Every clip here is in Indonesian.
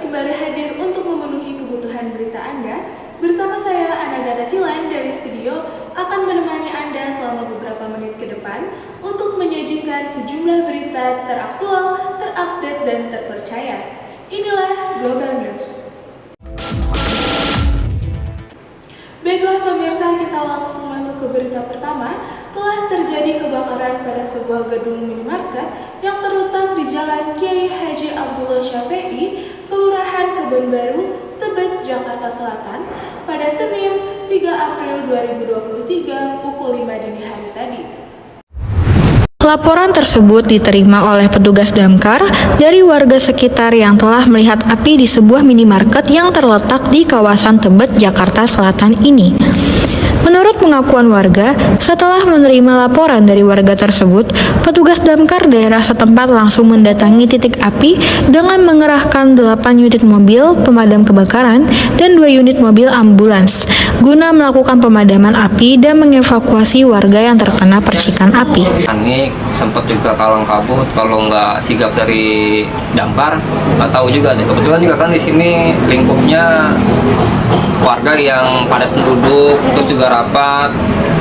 kembali hadir untuk memenuhi kebutuhan berita Anda. Bersama saya, Anagata Kilan dari studio, akan menemani Anda selama beberapa menit ke depan untuk menyajikan sejumlah berita teraktual, terupdate, dan terpercaya. Inilah Global News. Baiklah pemirsa, kita langsung masuk ke berita pertama. Telah terjadi kebakaran pada sebuah gedung minimarket yang terletak di Jalan Kiai Haji Abdullah Syafi'i, Kelurahan Kebon Baru, Tebet, Jakarta Selatan pada Senin 3 April 2023 pukul 5 dini hari tadi. Laporan tersebut diterima oleh petugas damkar dari warga sekitar yang telah melihat api di sebuah minimarket yang terletak di kawasan Tebet, Jakarta Selatan ini. Menurut pengakuan warga, setelah menerima laporan dari warga tersebut, petugas damkar daerah setempat langsung mendatangi titik api dengan mengerahkan 8 unit mobil pemadam kebakaran dan 2 unit mobil ambulans guna melakukan pemadaman api dan mengevakuasi warga yang terkena percikan api. Panik, sempat juga kalang kabut, kalau nggak sigap dari damkar, nggak tahu juga deh. Kebetulan juga kan di sini lingkupnya warga yang padat penduduk, terus juga rapat.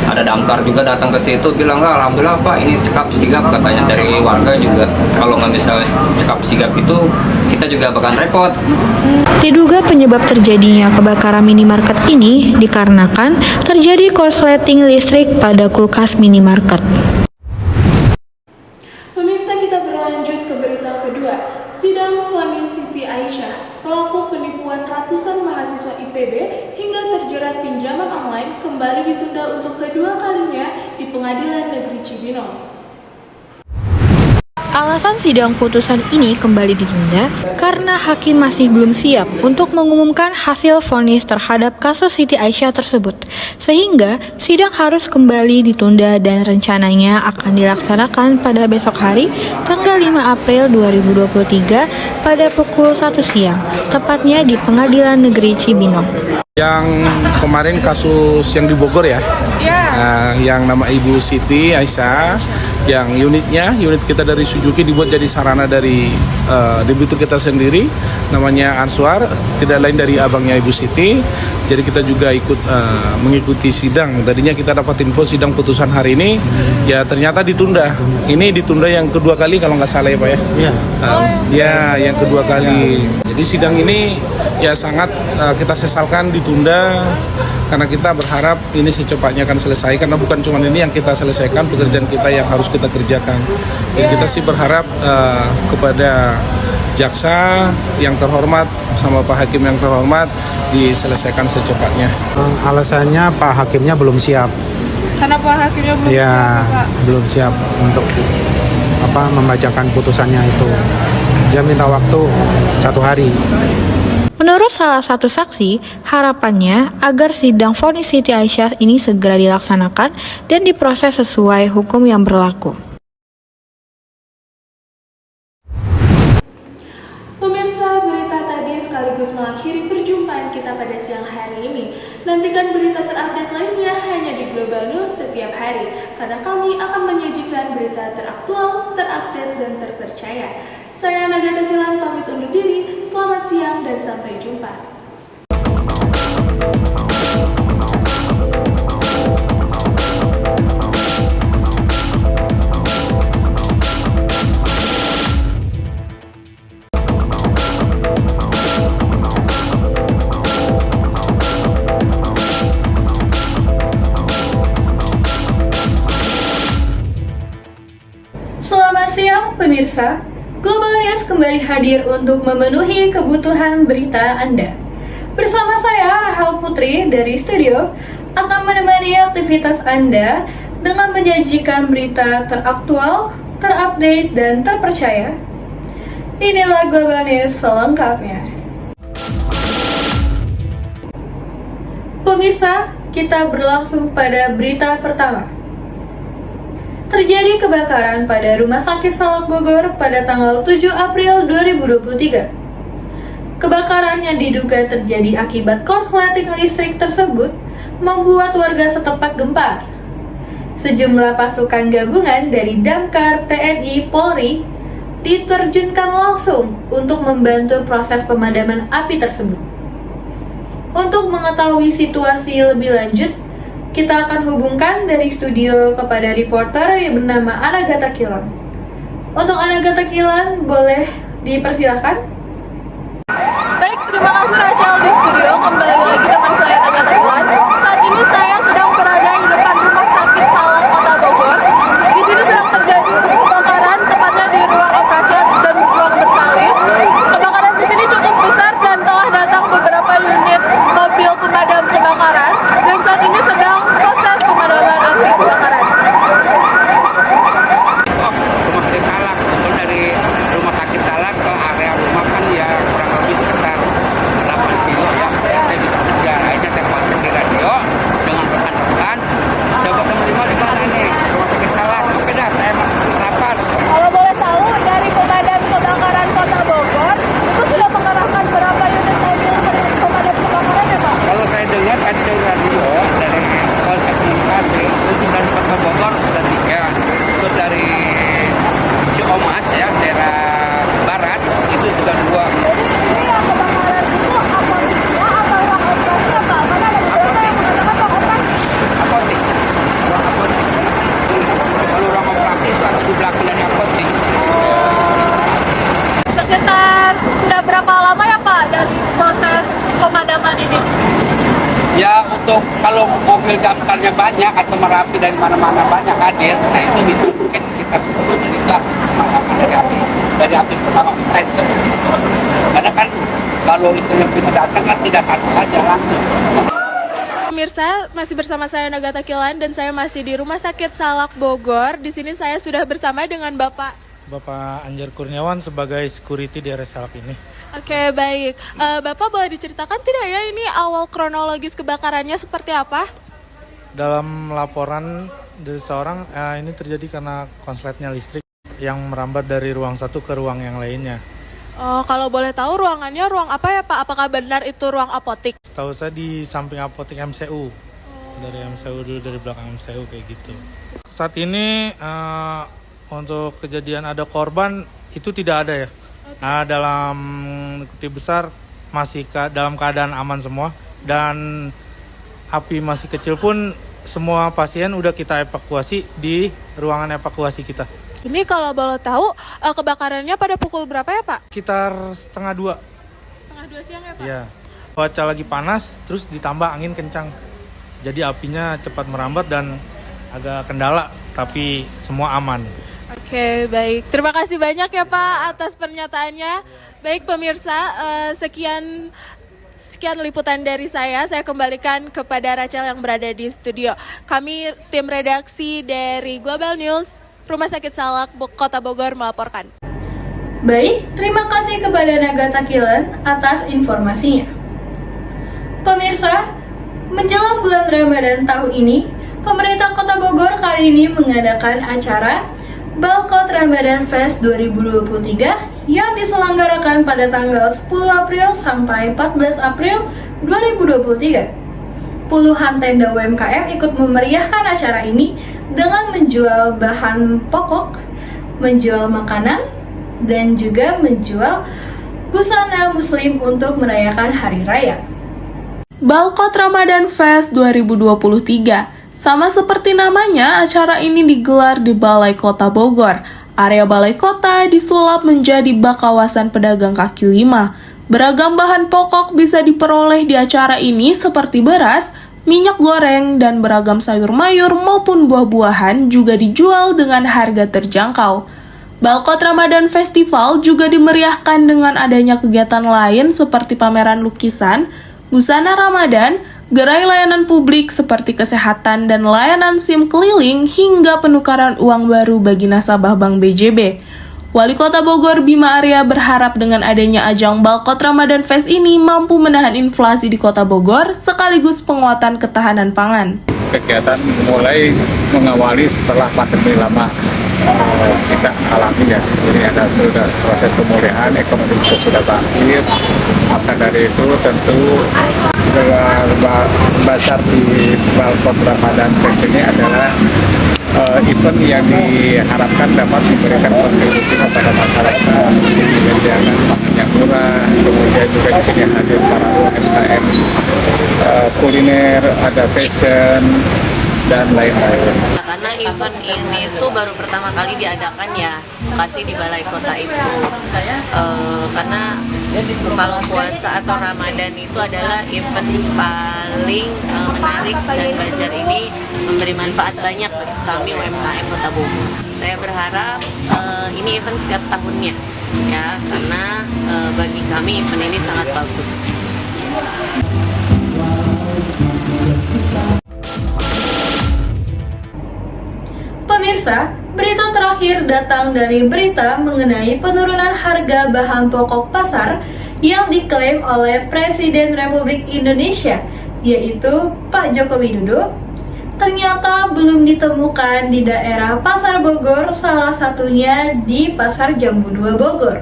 Ada damkar juga datang ke situ, bilang alhamdulillah Pak ini cekap sigap, katanya dari warga juga. Kalau nggak bisa cekap sigap itu kita juga bakal repot. Diduga penyebab terjadinya kebakaran minimarket ini dikarenakan terjadi korsleting listrik pada kulkas minimarket. Pemirsa, kita berlanjut ke berita kedua. Sidang vonis Siti Aisyah, pelaku penipuan ratusan mahasiswa IPB hingga terjerat pinjaman online, kembali ditunda untuk kedua kalinya di Pengadilan Negeri Cibinong. Alasan sidang putusan ini kembali ditunda karena hakim masih belum siap untuk mengumumkan hasil vonis terhadap kasus Siti Aisyah tersebut, sehingga sidang harus kembali ditunda dan rencananya akan dilaksanakan pada besok hari, tanggal 5 April 2023 pada pukul 1 siang, tepatnya di Pengadilan Negeri Cibinong. Yang kemarin kasus yang di Bogor ya, yang nama Ibu Siti Aisyah, yang unit kita dari Suzuki dibuat jadi sarana dari debitur kita sendiri, namanya Answar, tidak lain dari abangnya Ibu Siti. Jadi kita juga ikut mengikuti sidang. Tadinya kita dapat info sidang putusan hari ini, ya ternyata ditunda. Ini ditunda yang kedua kali kalau nggak salah ya Pak ya? Ya, yang kedua kali. Jadi sidang ini ya sangat kita sesalkan ditunda, karena kita berharap ini secepatnya akan selesai, karena bukan cuma ini yang kita selesaikan, pekerjaan kita yang harus kita kerjakan. Jadi kita sih berharap kepada jaksa yang terhormat sama Pak Hakim yang terhormat diselesaikan secepatnya. Alasannya Pak Hakimnya belum siap. Karena Pak Hakimnya belum siap, belum siap untuk membacakan putusannya itu. Dia minta waktu 1 hari. Menurut salah satu saksi, harapannya agar sidang vonis Siti Aisyah ini segera dilaksanakan dan diproses sesuai hukum yang berlaku. Pemirsa, berita tadi sekaligus mengakhiri perjumpaan kita pada siang hari ini. Nantikan berita terupdate lainnya hanya di Global News setiap hari, karena kami akan menyajikan berita teraktual, terupdate, dan terpercaya. Saya Nagata Kilan pamit undur diri, selamat siang dan sampai jumpa. Selamat siang pemirsa. Global News kembali hadir untuk memenuhi kebutuhan berita Anda. Bersama saya, Rahel Putri dari studio, akan menemani aktivitas Anda dengan menyajikan berita teraktual, terupdate, dan terpercaya. Inilah Global News selengkapnya. Pemirsa, kita berlangsung pada berita pertama. Terjadi kebakaran pada Rumah Sakit Salak Bogor pada tanggal 7 April 2023. Kebakaran yang diduga terjadi akibat korsleting listrik tersebut membuat warga setempat gempar. Sejumlah pasukan gabungan dari Damkar, TNI, Polri diterjunkan langsung untuk membantu proses pemadaman api tersebut. Untuk mengetahui situasi lebih lanjut, kita akan hubungkan dari studio kepada reporter yang bernama Anagata Kilon. Untuk Anagata Kilon, boleh dipersilahkan? Baik, terima kasih Rachel di studio. Kembali lagi dengan saya Agatha Kilon. Saat ini saya sedang berada di depan Rumah Sakit Salak Kota Bogor. Di sini sedang terjadi kebakaran, tepatnya di ruang operasi dan ruang bersalin. Kebakaran di sini cukup besar dan telah datang beberapa unit mobil pemadam kebakaran. Dan saat ini sedang proses pemadaman api kebakaran. Rumah sakit Salak, betul dari rumah sakit Salak ke area rumah kan ya kurang lebih sekitar 8 kilo ya. Saya bisa kerja aja, saya masuk di radio dengan rekan-rekan. Coba menerima di mana ini rumah sakit Salak. Oke dah, saya masuk rapat. Kalau boleh tahu, dari pemadam kebakaran Kota Bogor itu sudah mengerahkan berapa unit mobil pemadam kebakaran ya Pak? Kalau saya dengar tadi dari radio dari kontak komunikasi untuk dari Kota Bogor sudah 3, terus dari Ciomas ya daerah barat itu sudah 2. Jadi ini yang kebakaran itu apotiknya atau ruang operasi ya Pak? Karena ada beberapa yang mengatakan ruang operasi. Apotik, ruang apotik. Kalau ruang operasi itu ada di belakang dari apotik. Sekitar sudah berapa lama ya Pak dari proses pemadaman ini? Ya untuk kalau mobil damkarnya banyak atau merapi dari mana-mana banyak hadir, nah itu bisa mungkin sekitar 10 menit lah dari api pertama kita itu. Karena kan kalau itu yang kita datang kan tidak satu aja langsung. Pemirsa, masih bersama saya Nagata Kilan dan saya masih di Rumah Sakit Salak Bogor. Di sini saya sudah bersama dengan Bapak Anjar Kurniawan sebagai security di area Salak ini. Oke, baik. Bapak boleh diceritakan tidak ya ini awal kronologis kebakarannya seperti apa? Dalam laporan dari seorang, ini terjadi karena konsletnya listrik yang merambat dari ruang satu ke ruang yang lainnya. Oh, kalau boleh tahu ruangannya ruang apa ya Pak? Apakah benar itu ruang apotik? Setahu saya di samping apotik MCU. Dari MCU dulu, dari belakang MCU kayak gitu. Saat ini untuk kejadian ada korban itu tidak ada ya. Nah, dalam kutip besar masih dalam keadaan aman semua dan api masih kecil pun semua pasien udah kita evakuasi di ruangan evakuasi kita. Ini kalau boleh tahu kebakarannya pada pukul berapa ya Pak? Sekitar 1:30. 1:30 siang ya Pak? Iya. Cuaca lagi panas terus ditambah angin kencang. Jadi apinya cepat merambat dan agak kendala tapi semua aman. Oke, baik. Terima kasih banyak ya Pak atas pernyataannya. Baik pemirsa, sekian liputan dari saya. Saya kembalikan kepada Rachel yang berada di studio. Kami tim redaksi dari Global News, Rumah Sakit Salak, Kota Bogor melaporkan. Baik, terima kasih kepada Nagata Kilon atas informasinya. Pemirsa, menjelang bulan Ramadan tahun ini, pemerintah Kota Bogor kali ini mengadakan acara Balkot Ramadan Fest 2023 yang diselenggarakan pada tanggal 10 April sampai 14 April 2023. Puluhan tenda UMKM ikut memeriahkan acara ini dengan menjual bahan pokok, menjual makanan, dan juga menjual busana muslim untuk merayakan hari raya. Balkot Ramadan Fest 2023. Sama seperti namanya, acara ini digelar di Balai Kota Bogor. Area Balai Kota disulap menjadi bak kawasan pedagang kaki lima. Beragam bahan pokok bisa diperoleh di acara ini seperti beras, minyak goreng, dan beragam sayur mayur maupun buah-buahan juga dijual dengan harga terjangkau. Balkot Ramadan Festival juga dimeriahkan dengan adanya kegiatan lain seperti pameran lukisan, busana Ramadan, gerai layanan publik seperti kesehatan dan layanan SIM keliling hingga penukaran uang baru bagi nasabah Bank BJB. Wali Kota Bogor Bima Arya berharap dengan adanya ajang Balkot Ramadan Fest ini mampu menahan inflasi di Kota Bogor sekaligus penguatan ketahanan pangan. Kegiatan mulai mengawali setelah pandemi lama kita alami ya, jadi ada sudah proses pemulihan ekonomi sudah bangkit. Maka dari itu tentu besar di Balkot Ramadan Fest ini adalah event yang diharapkan dapat memberikan kontribusi kepada masyarakat, menyediakan pangan yang murah, kemudian juga di sini hadir para UMKM kuliner, ada fashion, dan lain-lain. Karena event ini tuh baru pertama kali diadakan ya, kasih di Balai Kota itu. Karena kalau puasa atau Ramadan itu adalah event paling menarik dan Bazar ini memberi manfaat banyak bagi kami UMKM Kota Bogor. Saya berharap ini event setiap tahunnya ya, karena bagi kami event ini sangat bagus. Pemirsa, berita terakhir datang dari berita mengenai penurunan harga bahan pokok pasar yang diklaim oleh Presiden Republik Indonesia, yaitu Pak Joko Widodo, ternyata belum ditemukan di daerah Pasar Bogor, salah satunya di Pasar Jambu 2 Bogor.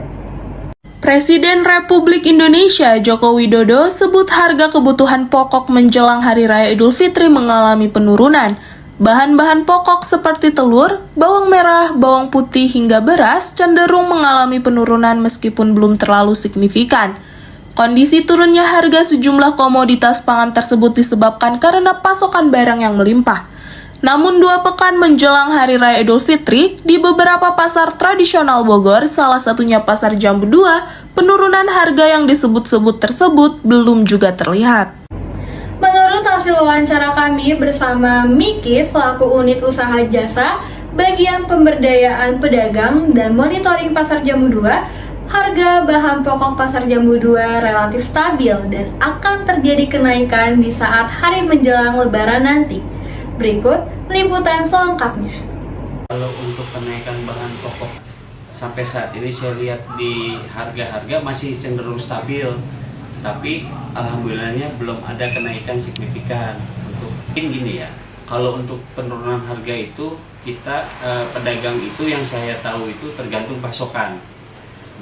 Presiden Republik Indonesia Joko Widodo sebut harga kebutuhan pokok menjelang Hari Raya Idul Fitri mengalami penurunan. Bahan-bahan pokok seperti telur, bawang merah, bawang putih hingga beras cenderung mengalami penurunan meskipun belum terlalu signifikan. Kondisi turunnya harga sejumlah komoditas pangan tersebut disebabkan karena pasokan barang yang melimpah. Namun 2 pekan menjelang Hari Raya Idul Fitri, di beberapa pasar tradisional Bogor, salah satunya Pasar Jambu 2, penurunan harga yang disebut-sebut tersebut belum juga terlihat. Menurut hasil wawancara kami bersama Miki selaku unit usaha jasa bagian pemberdayaan pedagang dan monitoring Pasar Jambu 2, harga bahan pokok Pasar Jambu 2 relatif stabil dan akan terjadi kenaikan di saat hari menjelang Lebaran nanti. Berikut liputan selengkapnya. Kalau untuk kenaikan bahan pokok sampai saat ini saya lihat di harga-harga masih cenderung stabil. Tapi alhamdulillahnya belum ada kenaikan signifikan. Untuk gini ya, kalau untuk penurunan harga itu kita pedagang itu yang saya tahu itu tergantung pasokan.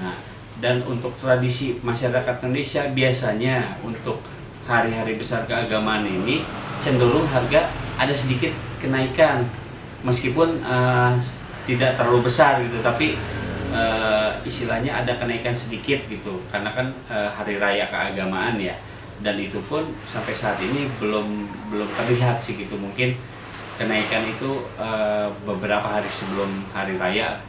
Nah, dan untuk tradisi masyarakat Indonesia biasanya untuk hari-hari besar keagamaan ini cenderung harga ada sedikit kenaikan meskipun tidak terlalu besar gitu, tapi istilahnya ada kenaikan sedikit gitu karena kan hari raya keagamaan ya, dan itu pun sampai saat ini belum terlihat sih gitu. Mungkin kenaikan itu beberapa hari sebelum hari raya.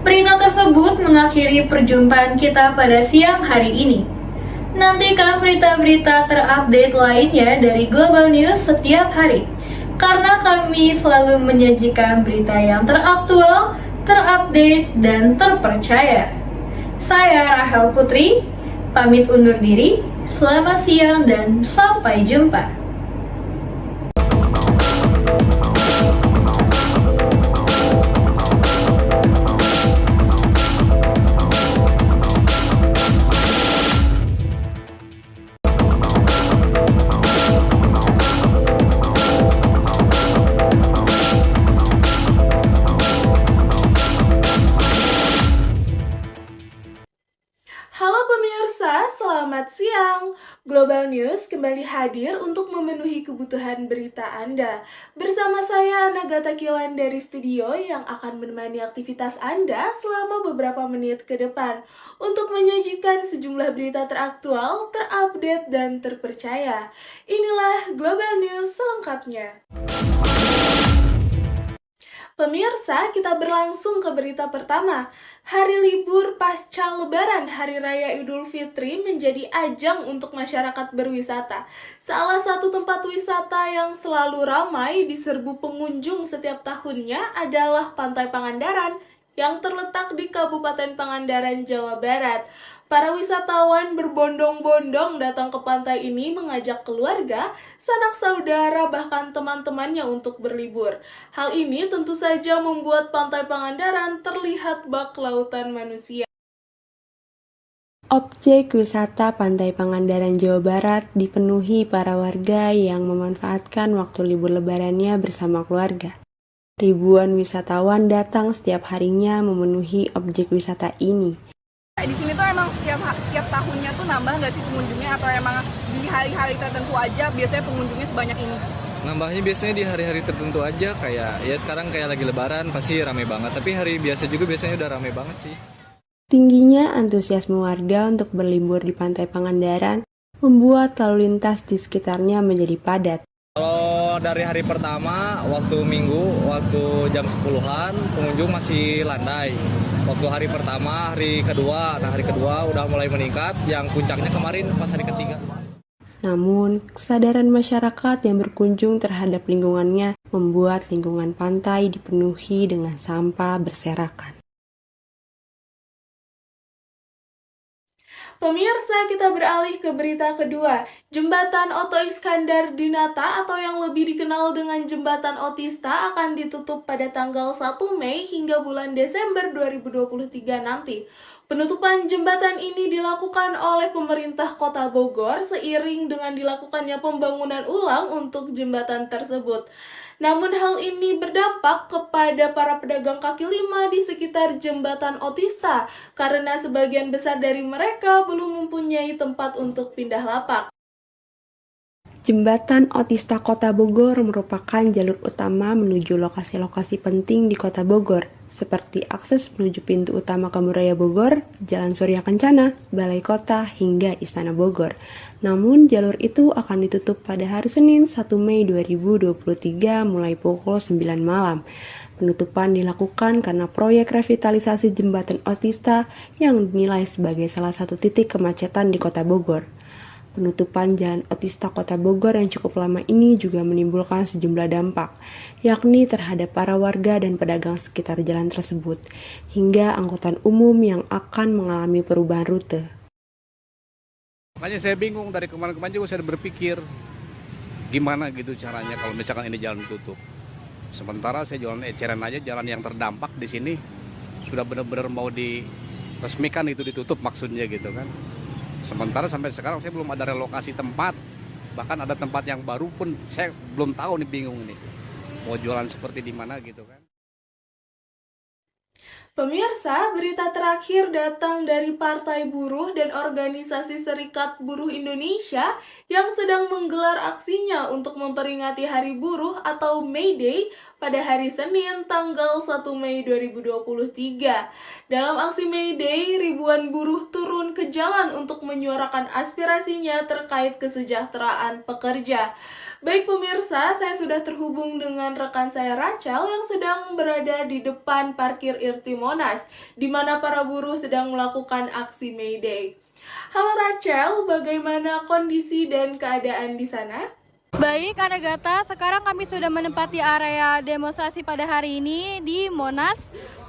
Berita tersebut mengakhiri perjumpaan kita pada siang hari ini. Nantikan berita-berita terupdate lainnya dari Global News setiap hari, karena kami selalu menyajikan berita yang teraktual, terupdate, dan terpercaya. Saya Rahel Putri, pamit undur diri. Selamat siang dan sampai jumpa. Halo pemirsa, selamat siang. Global News kembali hadir untuk memenuhi kebutuhan berita Anda. Bersama saya Nagata Kilan dari studio yang akan menemani aktivitas Anda selama beberapa menit ke depan untuk menyajikan sejumlah berita teraktual, terupdate, dan terpercaya. Inilah Global News selengkapnya. Pemirsa, kita berlangsung ke berita pertama. Hari libur pasca Lebaran Hari Raya Idul Fitri menjadi ajang untuk masyarakat berwisata. Salah satu tempat wisata yang selalu ramai diserbu pengunjung setiap tahunnya adalah Pantai Pangandaran yang terletak di Kabupaten Pangandaran, Jawa Barat. Para wisatawan berbondong-bondong datang ke pantai ini mengajak keluarga, sanak saudara, bahkan teman-temannya untuk berlibur. Hal ini tentu saja membuat Pantai Pangandaran terlihat bak lautan manusia. Objek wisata Pantai Pangandaran, Jawa Barat dipenuhi para warga yang memanfaatkan waktu libur lebarannya bersama keluarga. Ribuan wisatawan datang setiap harinya memenuhi objek wisata ini. Di sini tuh emang setiap tahunnya tuh nambah nggak sih pengunjungnya, atau emang di hari-hari tertentu aja biasanya pengunjungnya sebanyak ini? Nambahnya biasanya di hari-hari tertentu aja, kayak ya sekarang kayak lagi lebaran pasti rame banget, tapi hari biasa juga biasanya udah rame banget sih. Tingginya antusiasme warga untuk berlibur di Pantai Pangandaran membuat lalu lintas di sekitarnya menjadi padat. Kalau dari hari pertama, waktu Minggu, waktu jam 10-an, pengunjung masih landai. Waktu hari pertama, hari kedua udah mulai meningkat, yang puncaknya kemarin pas hari ketiga. Namun, kesadaran masyarakat yang berkunjung terhadap lingkungannya membuat lingkungan pantai dipenuhi dengan sampah berserakan. Pemirsa, kita beralih ke berita kedua. Jembatan Oto Iskandar Dinata atau yang lebih dikenal dengan Jembatan Otista akan ditutup pada tanggal 1 Mei hingga bulan Desember 2023 nanti. Penutupan jembatan ini dilakukan oleh pemerintah Kota Bogor seiring dengan dilakukannya pembangunan ulang untuk jembatan tersebut. Namun hal ini berdampak kepada para pedagang kaki lima di sekitar jembatan Otista karena sebagian besar dari mereka belum mempunyai tempat untuk pindah lapak. Jembatan Otista Kota Bogor merupakan jalur utama menuju lokasi-lokasi penting di Kota Bogor, seperti akses menuju pintu utama Kaburaya Bogor, Jalan Surya Kencana, Balai Kota, hingga Istana Bogor. Namun, jalur itu akan ditutup pada hari Senin 1 Mei 2023 mulai pukul 9 malam. Penutupan dilakukan karena proyek revitalisasi Jembatan Otista yang dinilai sebagai salah satu titik kemacetan di Kota Bogor. Penutupan Jalan Otista Kota Bogor yang cukup lama ini juga menimbulkan sejumlah dampak, yakni terhadap para warga dan pedagang sekitar jalan tersebut, hingga angkutan umum yang akan mengalami perubahan rute. Makanya saya bingung, dari kemarin-kemarin juga saya berpikir gimana gitu caranya kalau misalkan ini jalan ditutup. Sementara saya jualan eceran aja, jalan yang terdampak di sini sudah benar-benar mau diresmikan itu ditutup maksudnya gitu kan. Sementara sampai sekarang saya belum ada relokasi tempat, bahkan ada tempat yang baru pun saya belum tahu nih, bingung nih mau jualan seperti di mana gitu kan. Pemirsa, berita terakhir datang dari Partai Buruh dan Organisasi Serikat Buruh Indonesia yang sedang menggelar aksinya untuk memperingati Hari Buruh atau May Day pada hari Senin tanggal 1 Mei 2023. Dalam aksi May Day, ribuan buruh turun ke jalan untuk menyuarakan aspirasinya terkait kesejahteraan pekerja. Baik pemirsa, saya sudah terhubung dengan rekan saya Rachel yang sedang berada di depan parkir Irti Monas, di mana para buruh sedang melakukan aksi May Day. Halo Rachel, bagaimana kondisi dan keadaan di sana? Baik, Anagata, sekarang kami sudah menempati area demonstrasi pada hari ini di Monas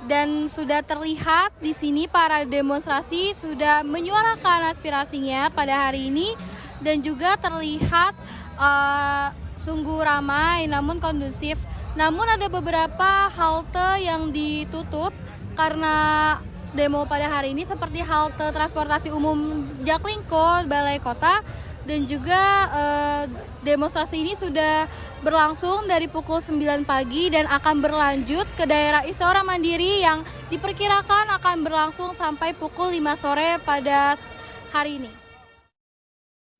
dan sudah terlihat di sini para demonstrasi sudah menyuarakan aspirasinya pada hari ini dan juga terlihat sungguh ramai namun kondusif. Namun ada beberapa halte yang ditutup karena demo pada hari ini seperti halte transportasi umum Jaklingko, Balai Kota, dan juga demonstrasi ini sudah berlangsung dari pukul 9 pagi dan akan berlanjut ke daerah Istora Mandiri yang diperkirakan akan berlangsung sampai pukul 5 sore pada hari ini.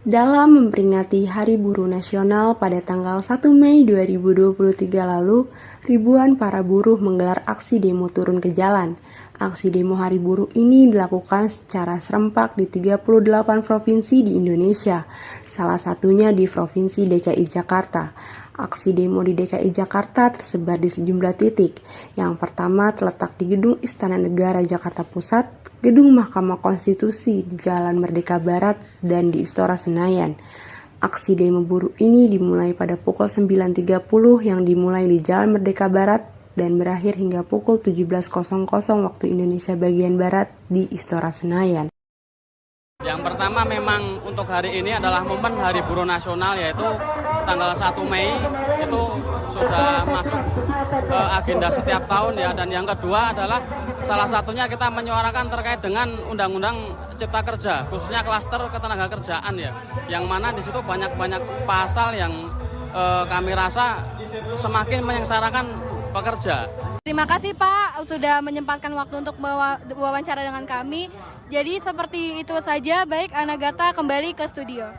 Dalam memperingati Hari Buruh Nasional pada tanggal 1 Mei 2023 lalu, ribuan para buruh menggelar aksi demo turun ke jalan. Aksi demo Hari Buruh ini dilakukan secara serempak di 38 provinsi di Indonesia, salah satunya di Provinsi DKI Jakarta. Aksi demo di DKI Jakarta tersebar di sejumlah titik. Yang pertama terletak di Gedung Istana Negara Jakarta Pusat, Gedung Mahkamah Konstitusi di Jalan Merdeka Barat, dan di Istora Senayan. Aksi demo buruh ini dimulai pada pukul 9.30 yang dimulai di Jalan Merdeka Barat dan berakhir hingga pukul 17.00 waktu Indonesia bagian Barat di Istora Senayan. Yang pertama memang untuk hari ini adalah momen Hari Buruh Nasional, yaitu tanggal 1 Mei itu sudah masuk agenda setiap tahun ya. Dan yang kedua adalah salah satunya kita menyuarakan terkait dengan Undang-Undang Cipta Kerja, khususnya klaster ketenagakerjaan ya. Yang mana di situ banyak pasal yang kami rasa semakin menyengsarakan pekerja. Terima kasih Pak sudah menyempatkan waktu untuk wawancara dengan kami. Jadi seperti itu saja, baik Anagata kembali ke studio.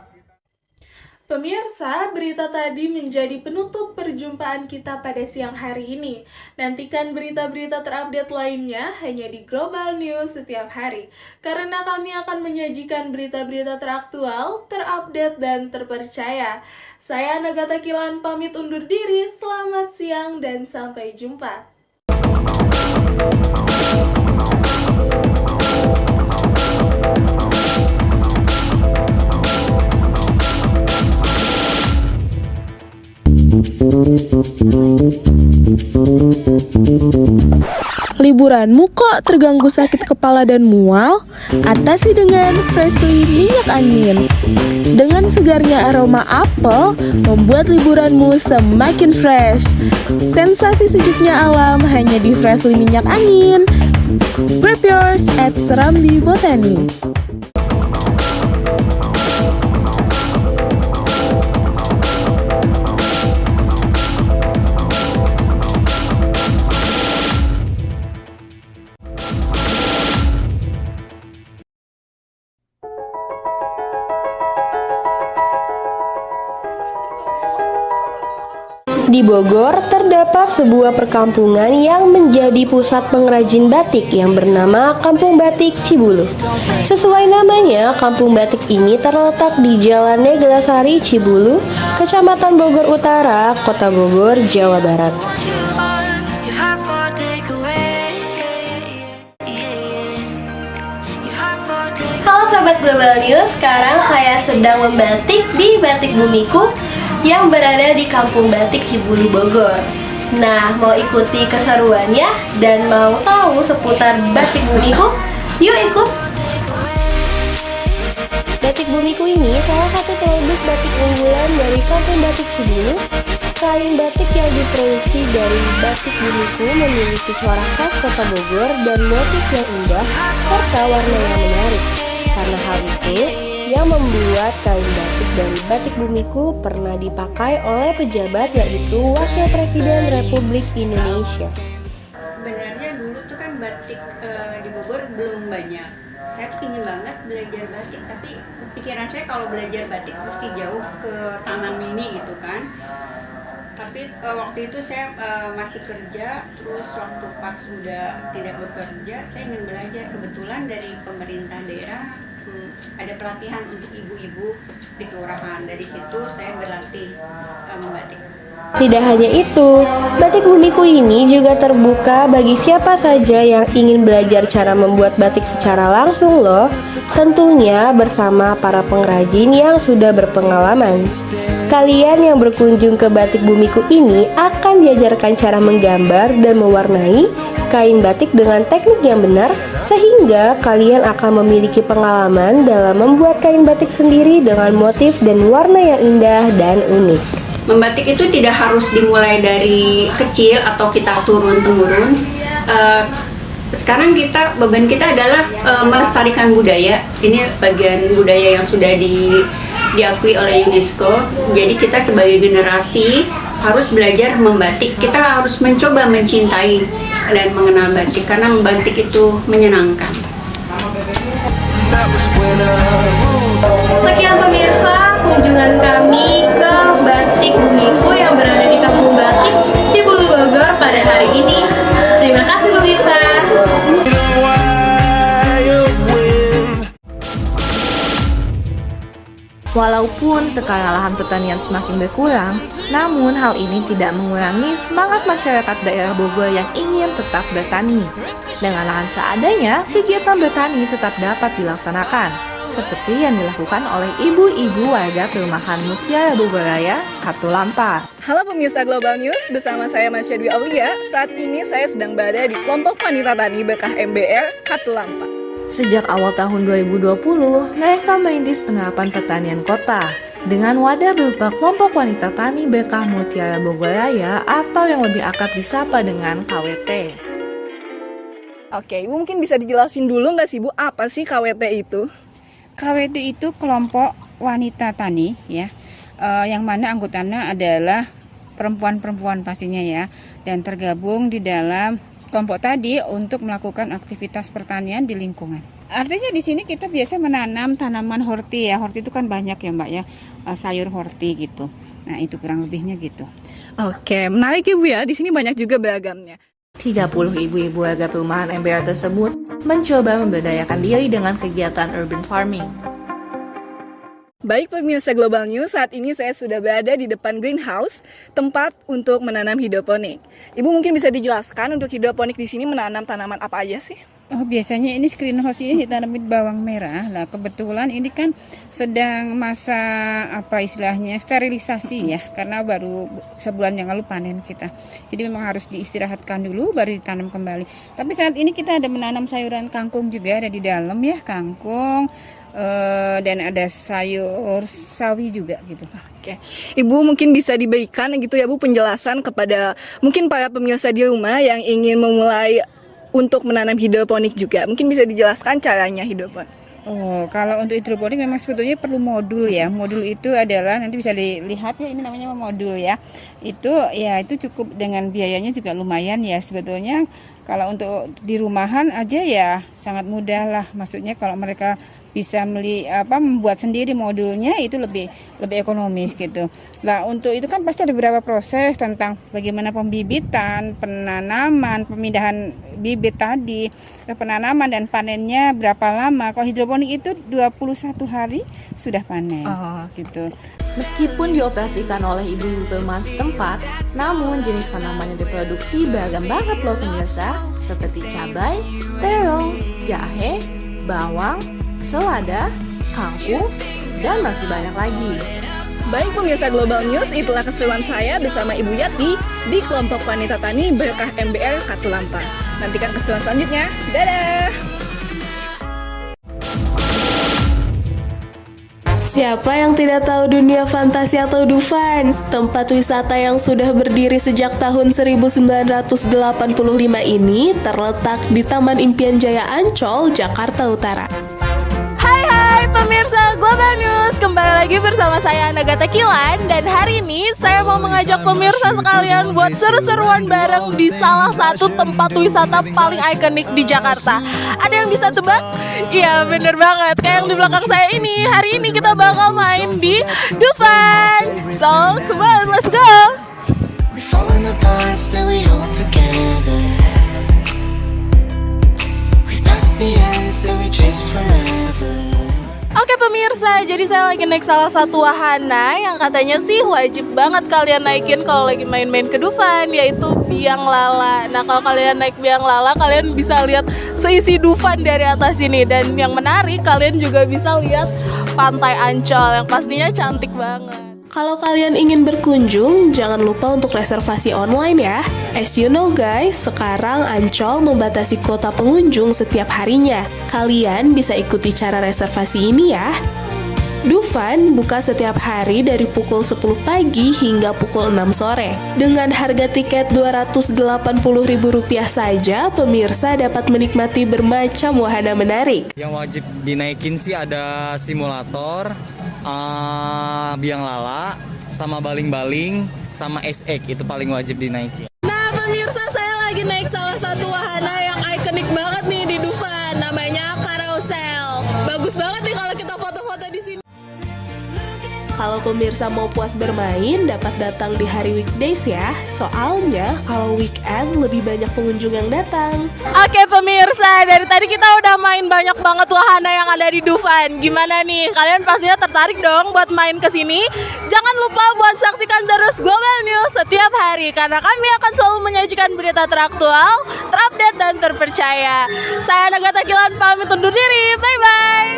Pemirsa, berita tadi menjadi penutup perjumpaan kita pada siang hari ini. Nantikan berita-berita terupdate lainnya hanya di Global News setiap hari. Karena kami akan menyajikan berita-berita teraktual, terupdate, dan terpercaya. Saya Nagata Kilan pamit undur diri, selamat siang dan sampai jumpa. Liburanmu kok terganggu sakit kepala dan mual? Atasi dengan Freshly minyak angin. Dengan segarnya aroma apel, membuat liburanmu semakin fresh. Sensasi sejuknya alam hanya di Freshly minyak angin. Grab yours at Serambi Botani. Di Bogor, terdapat sebuah perkampungan yang menjadi pusat pengrajin batik yang bernama Kampung Batik Cibulu. Sesuai namanya, Kampung Batik ini terletak di Jalan Neglasari Cibulu, Kecamatan Bogor Utara, Kota Bogor, Jawa Barat. Halo Sobat Global News, sekarang saya sedang membatik di Batik Bumiku yang berada di Kampung Batik Cibulu Bogor. Nah, mau ikuti keseruannya dan mau tahu seputar Batik Bumiku? Yuk ikut! Batik Bumiku ini salah satu produk batik unggulan dari Kampung Batik Cibulu. Kain batik yang diproduksi dari Batik Bumiku memiliki corak khas Kota Bogor dan motif yang indah serta warna yang menarik. Karena hal itu, yang membuat kain batik dari Batik Bumiku pernah dipakai oleh pejabat yaitu Wakil Presiden Republik Indonesia. Sebenarnya dulu tuh kan batik di Bogor belum banyak. Saya tuh ingin banget belajar batik, tapi pikiran saya kalau belajar batik mesti jauh ke Taman Mini gitu kan. Tapi waktu itu saya masih kerja, terus waktu pas sudah tidak bekerja, saya ingin belajar. Kebetulan dari pemerintah daerah ada pelatihan untuk ibu-ibu di kelurahan. Dari situ saya berlatih membatik. Tidak hanya itu, Batik Bumiku ini juga terbuka bagi siapa saja yang ingin belajar cara membuat batik secara langsung loh. Tentunya bersama para pengrajin yang sudah berpengalaman. Kalian yang berkunjung ke Batik Bumiku ini akan diajarkan cara menggambar dan mewarnai kain batik dengan teknik yang benar, sehingga kalian akan memiliki pengalaman dalam membuat kain batik sendiri dengan motif dan warna yang indah dan unik. Membatik itu tidak harus dimulai dari kecil atau kita turun-temurun. Sekarang beban kita adalah melestarikan budaya. Ini bagian budaya yang sudah diakui oleh UNESCO. Jadi kita sebagai generasi harus belajar membatik. Kita harus mencoba mencintai dan mengenal batik karena membatik itu menyenangkan. Sekian pemirsa kunjungan kami ke Batik Bumiku yang berada di Kampung Batik Cibulu Bogor pada hari ini. Terima kasih pemirsa. Walaupun sekarang lahan pertanian semakin berkurang, namun hal ini tidak mengurangi semangat masyarakat daerah Bogor yang ingin tetap bertani. Dengan lahan seadanya, kegiatan bertani tetap dapat dilaksanakan, seperti yang dilakukan oleh ibu-ibu warga perumahan Mutiara Bogor Raya, Katulampa. Halo pemirsa Global News, bersama saya Masya Dwi Aulia. Saat ini saya sedang berada di kelompok wanita tani Bekah MBR, Katulampa. Sejak awal tahun 2020, mereka merintis penerapan pertanian kota dengan wadah berupa kelompok wanita tani Bekah Mutiara Bogor Raya atau yang lebih akrab disapa dengan KWT. Oke, Ibu mungkin bisa dijelasin dulu nggak sih Bu, apa sih KWT itu? KWT itu kelompok wanita tani ya, yang mana anggotanya adalah perempuan-perempuan pastinya ya, dan tergabung di dalam kelompok tadi untuk melakukan aktivitas pertanian di lingkungan. Artinya di sini kita biasa menanam tanaman horti ya. Horti itu kan banyak ya Mbak ya, sayur horti gitu. Nah itu kurang lebihnya gitu. Oke, menarik Ibu ya. Di sini banyak juga beragamnya. 30 ibu-ibu warga perumahan MBR tersebut mencoba memberdayakan diri dengan kegiatan urban farming. Baik pemirsa Global News, saat ini saya sudah berada di depan greenhouse, tempat untuk menanam hidroponik. Ibu mungkin bisa dijelaskan untuk hidroponik di sini menanam tanaman apa aja sih? Oh, biasanya ini greenhouse ini ditanamin bawang merah. Nah, kebetulan ini kan sedang masa apa istilahnya sterilisasi ya, karena baru sebulan yang lalu panen kita. Jadi memang harus diistirahatkan dulu baru ditanam kembali. Tapi saat ini kita ada menanam sayuran kangkung juga ada di dalam ya, kangkung dan ada sayur sawi juga gitu. Oke, Ibu mungkin bisa diberikan gitu ya Bu penjelasan kepada mungkin para pemirsa di rumah yang ingin memulai untuk menanam hidroponik juga. Mungkin bisa dijelaskan caranya hidroponik. Oh, kalau untuk hidroponik memang sebetulnya perlu modul ya. Modul itu adalah nanti bisa dilihat ya, ini namanya modul ya. Itu cukup dengan biayanya juga lumayan ya sebetulnya. Kalau untuk di rumahan aja ya sangat mudah lah. Maksudnya kalau mereka bisa membuat sendiri modulnya itu lebih ekonomis gitu. Nah, untuk itu kan pasti ada beberapa proses tentang bagaimana pembibitan, penanaman, pemindahan bibit tadi, penanaman dan panennya berapa lama. Kalau hidroponik itu 21 hari sudah panen. Gitu. Meskipun dioperasikan oleh ibu-ibu perumahan setempat, namun jenis tanaman yang diproduksi beragam banget loh pemirsa, seperti cabai, terong, jahe, bawang, selada, kangkung, dan masih banyak lagi. Baik pemirsa Global News, itulah keseruan saya bersama Ibu Yati di kelompok wanita tani berkah MBR Katulampa. Nantikan keseruan selanjutnya. Dadah! Siapa yang tidak tahu dunia fantasi atau Dufan? Tempat wisata yang sudah berdiri sejak tahun 1985 ini terletak di Taman Impian Jaya Ancol, Jakarta Utara. Hai pemirsa Global News, kembali lagi bersama saya Nagata Kilan. Dan hari ini saya mau mengajak pemirsa sekalian buat seru-seruan bareng di salah satu tempat wisata paling ikonik di Jakarta. Ada yang bisa tebak? Iya bener banget, kayak yang di belakang saya ini. Hari ini kita bakal main di Dufan. So, come on, let's go. We falling apart, still we hold together. We pass the end, still we chase forever. Oke pemirsa, jadi saya lagi naik salah satu wahana yang katanya sih wajib banget kalian naikin kalau lagi main-main ke Dufan, yaitu Biang Lala. Nah kalau kalian naik Biang Lala, kalian bisa lihat seisi Dufan dari atas ini. Dan yang menarik, kalian juga bisa lihat Pantai Ancol yang pastinya cantik banget. Kalau kalian ingin berkunjung, jangan lupa untuk reservasi online ya. As you know guys, sekarang Ancol membatasi kuota pengunjung setiap harinya. Kalian bisa ikuti cara reservasi ini ya. Dufan buka setiap hari dari pukul 10 pagi hingga pukul 6 sore. Dengan harga tiket Rp280.000 saja, pemirsa dapat menikmati bermacam wahana menarik. Yang wajib dinaikin sih ada simulator, Biang Lala, sama baling-baling, sama ice egg, itu paling wajib dinaikin. Nah pemirsa, saya lagi naik salah satu wahana yang ikonik banget nih di Dufan, namanya Carousel. Bagus banget nih kalau kita foto-foto di sini. Kalau pemirsa mau puas bermain, dapat datang di hari weekdays ya. Soalnya kalau weekend lebih banyak pengunjung yang datang. Oke pemirsa, dari tadi kita udah main banyak banget wahana yang ada di Dufan. Gimana nih? Kalian pastinya tertarik dong buat main ke sini. Jangan lupa buat saksikan terus Global News setiap hari, karena kami akan selalu menyajikan berita teraktual, terupdate dan terpercaya. Saya Nagata Kilan pamit undur diri. Bye bye.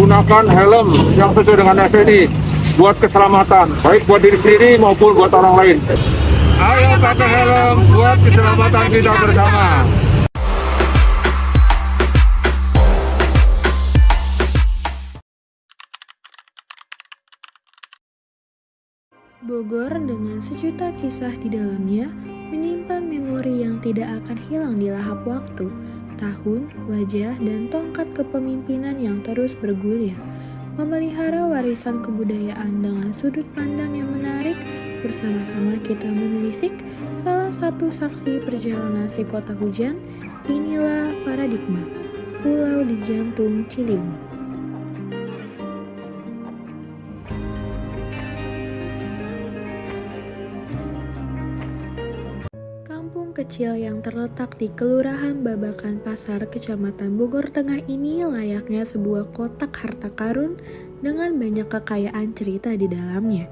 Gunakan helm yang sesuai dengan SNI buat keselamatan, baik buat diri sendiri maupun buat orang lain. Ayo pakai helm buat keselamatan kita bersama. Bogor dengan sejuta kisah di dalamnya menyimpan memori yang tidak akan hilang di lahap waktu, tahun, wajah, dan tongkat kepemimpinan yang terus bergulir. Memelihara warisan kebudayaan dengan sudut pandang yang menarik, bersama-sama kita menelisik salah satu saksi perjalanan si kota hujan. Inilah Paradigma, pulau di jantung Ciliwung. Kecil yang terletak di Kelurahan Babakan Pasar, Kecamatan Bogor Tengah ini layaknya sebuah kotak harta karun dengan banyak kekayaan cerita di dalamnya.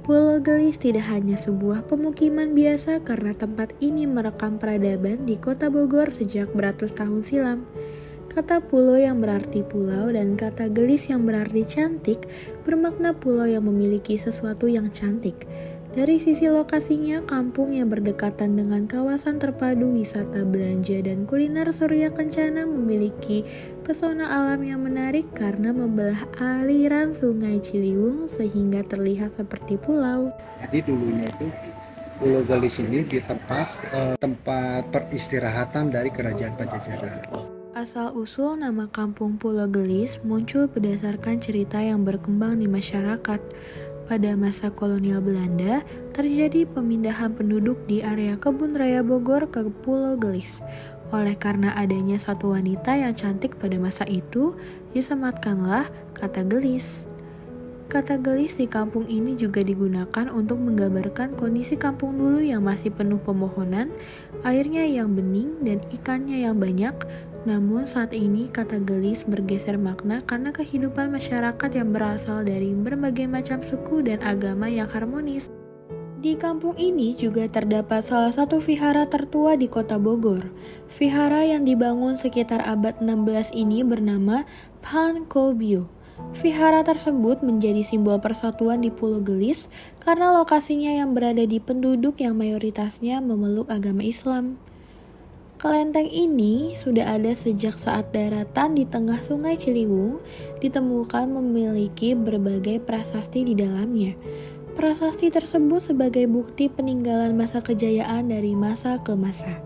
Pulau Gelis tidak hanya sebuah pemukiman biasa karena tempat ini merekam peradaban di kota Bogor sejak beratus tahun silam. Kata pulau yang berarti pulau dan kata gelis yang berarti cantik bermakna pulau yang memiliki sesuatu yang cantik. Dari sisi lokasinya, kampung yang berdekatan dengan kawasan terpadu wisata belanja dan kuliner Surya Kencana memiliki pesona alam yang menarik karena membelah aliran sungai Ciliwung sehingga terlihat seperti pulau. Jadi dulunya itu Pulau Gelis ini di tempat peristirahatan dari Kerajaan Pajajaran. Asal-usul nama kampung Pulau Gelis muncul berdasarkan cerita yang berkembang di masyarakat. Pada masa kolonial Belanda, terjadi pemindahan penduduk di area Kebun Raya Bogor ke Pulau Gelis. Oleh karena adanya satu wanita yang cantik pada masa itu, disematkanlah kata gelis. Kata gelis di kampung ini juga digunakan untuk menggambarkan kondisi kampung dulu yang masih penuh pemohonan, airnya yang bening dan ikannya yang banyak. Namun saat ini kata gelis bergeser makna karena kehidupan masyarakat yang berasal dari berbagai macam suku dan agama yang harmonis. Di kampung ini juga terdapat salah satu vihara tertua di kota Bogor. Vihara yang dibangun sekitar abad 16 ini bernama Pankobyo. Vihara tersebut menjadi simbol persatuan di Pulau Gelis karena lokasinya yang berada di penduduk yang mayoritasnya memeluk agama Islam. Kelenteng ini sudah ada sejak saat daratan di tengah sungai Ciliwung ditemukan memiliki berbagai prasasti di dalamnya. Prasasti tersebut sebagai bukti peninggalan masa kejayaan dari masa ke masa.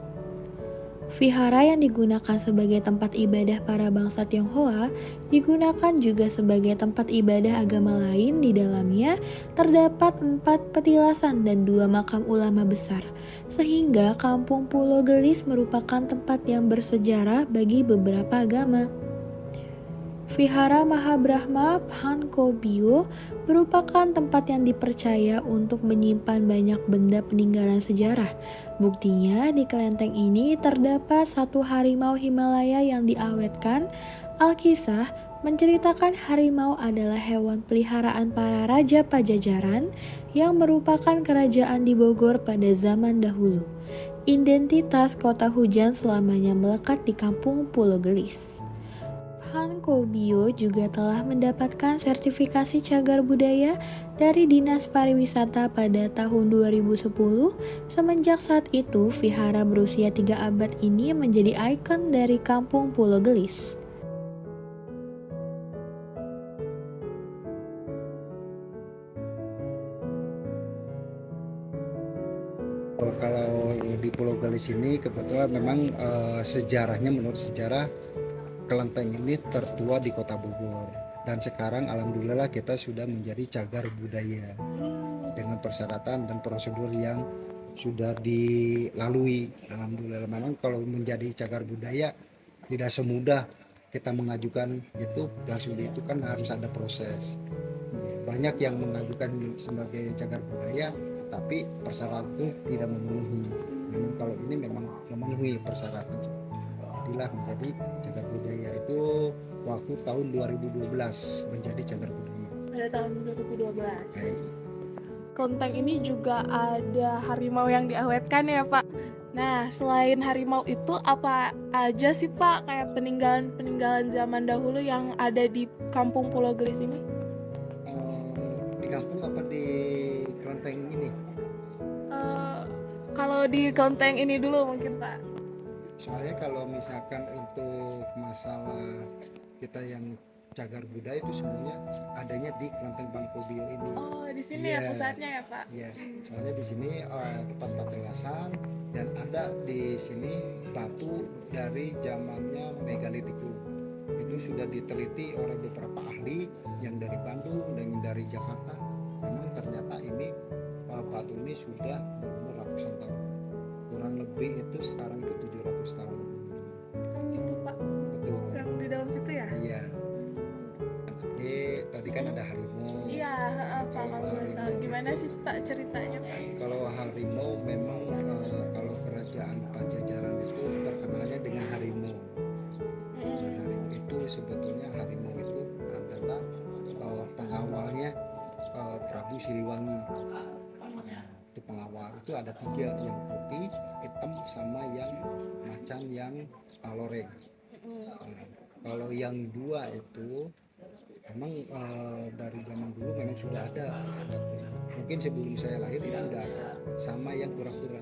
Vihara yang digunakan sebagai tempat ibadah para bangsa Tionghoa digunakan juga sebagai tempat ibadah agama lain. Di dalamnya terdapat 4 petilasan dan 2 makam ulama besar, sehingga kampung Pulau Gelis merupakan tempat yang bersejarah bagi beberapa agama. Vihara Mahabrahma Pankobyo merupakan tempat yang dipercaya untuk menyimpan banyak benda peninggalan sejarah. Buktinya di kelenteng ini terdapat satu harimau Himalaya yang diawetkan. Alkisah menceritakan harimau adalah hewan peliharaan para raja Pajajaran yang merupakan kerajaan di Bogor pada zaman dahulu. Identitas kota hujan selamanya melekat di kampung Pulau Gelis. Pankobyo juga telah mendapatkan sertifikasi cagar budaya dari Dinas Pariwisata pada tahun 2010. Semenjak saat itu, vihara berusia 3 abad ini menjadi ikon dari kampung Pulau Gelis. Kalau di Pulau Gelis ini kebetulan memang sejarahnya, menurut sejarah kelenteng ini tertua di kota Bogor, dan sekarang alhamdulillah kita sudah menjadi cagar budaya dengan persyaratan dan prosedur yang sudah dilalui. Alhamdulillah, memang kalau menjadi cagar budaya tidak semudah kita mengajukan itu, langsung itu kan harus ada proses. Banyak yang mengajukan sebagai cagar budaya tapi persyaratan itu tidak memenuhi. Memang kalau ini memang memenuhi persyaratan, jadilah menjadi cagar budaya. Itu waktu tahun 2012 menjadi cagar budaya. Pada tahun 2012. Kelenteng ini juga ada harimau yang diawetkan ya Pak. Nah, selain harimau itu apa aja sih Pak kayak peninggalan zaman dahulu yang ada di kampung Pulau Gelis ini? Di kampung apa di kelenteng ini? Kalau di kelenteng ini dulu mungkin Pak. Soalnya kalau misalkan untuk masalah kita yang cagar budaya itu semuanya adanya di Kelenteng Bangkobio ini. Oh, di sini ya pusatnya ya Pak? Iya, soalnya di sini tempat patelasan dan ada di sini batu dari zamannya megalitikum. Itu sudah diteliti oleh beberapa ahli yang dari Bandung dan dari Jakarta. Memang ternyata ini batu ini sudah berumur ratusan tahun. Kurang lebih itu sekarang itu 700 tahun. Gitu Pak. Betul. Yang di dalam situ ya? Iya. Tadi kan ada harimau. Iya, Pak. Kalau gimana sih Pak ceritanya Pak? Kalau harimau memang kalau kerajaan Pajajaran itu terkenalnya dengan harimau. Dan harimau itu sebetulnya harimau itu adalah pengawalnya Prabu Siliwangi. Itu pengawal itu ada 3, yang putih, hitam, sama yang macan yang loreng. Kalau yang 2 itu memang dari zaman dulu memang sudah ada, mungkin sebelum saya lahir itu udah ada, sama yang kura-kura.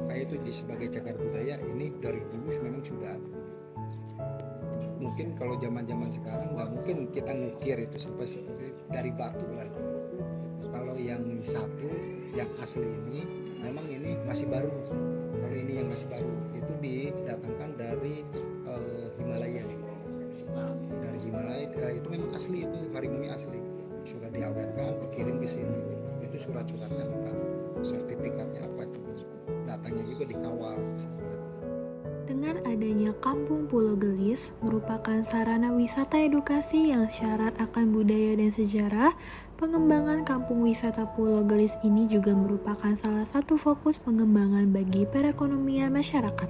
Makanya itu sebagai cagar budaya ini dari dulu memang sudah ada. Mungkin kalau zaman sekarang nggak mungkin kita ngukir itu sampai seperti dari batu lagi. Kalau yang satu yang asli ini memang ini masih baru. Kalau ini yang masih baru itu didatangkan dari Himalaya. Dari Himalaya itu memang asli, itu harimau asli. Sudah diawetkan, dikirim ke sini. Itu surat-suratnya lengkap. Sertifikatnya apa itu? Datanya juga dikawal. Dengan adanya Kampung Pulau Gelis merupakan sarana wisata edukasi yang syarat akan budaya dan sejarah, pengembangan Kampung Wisata Pulau Gelis ini juga merupakan salah satu fokus pengembangan bagi perekonomian masyarakat.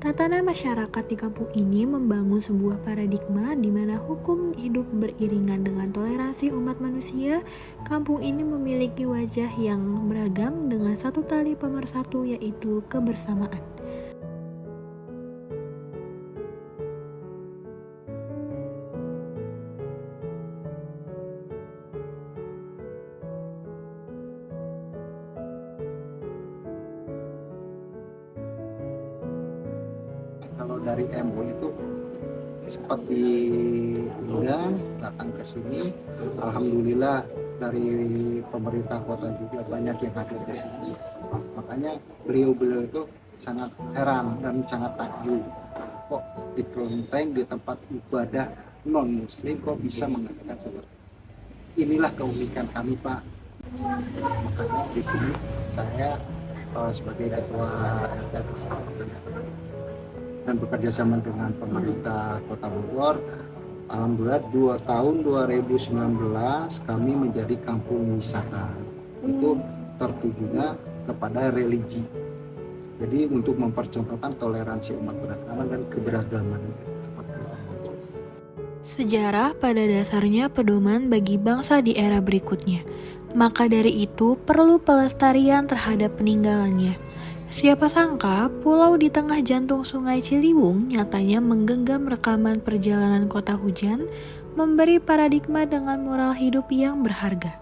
Tatanan masyarakat di kampung ini membangun sebuah paradigma di mana hukum hidup beriringan dengan toleransi umat manusia. Kampung ini memiliki wajah yang beragam dengan satu tali pemersatu, yaitu kebersamaan. Kalau dari MUI itu sempat diundang datang ke sini, alhamdulillah dari pemerintah kota juga banyak yang hadir ke sini. Makanya beliau itu sangat heran dan sangat takjub, kok di kelenteng, di tempat ibadah non muslim kok bisa mengatakan seperti ini. Inilah keunikan kami Pak. Makanya di sini saya sebagai ketua RT dan bekerja sama dengan pemerintah Kota Bogor, alhamdulillah 2 tahun 2019 kami menjadi kampung wisata. Itu tertujunya kepada religi. Jadi untuk mempercontohkan toleransi umat beragama dan keberagaman. Sejarah pada dasarnya pedoman bagi bangsa di era berikutnya. Maka dari itu perlu pelestarian terhadap peninggalannya. Siapa sangka pulau di tengah jantung Sungai Ciliwung nyatanya menggenggam rekaman perjalanan kota hujan, memberi paradigma dengan moral hidup yang berharga.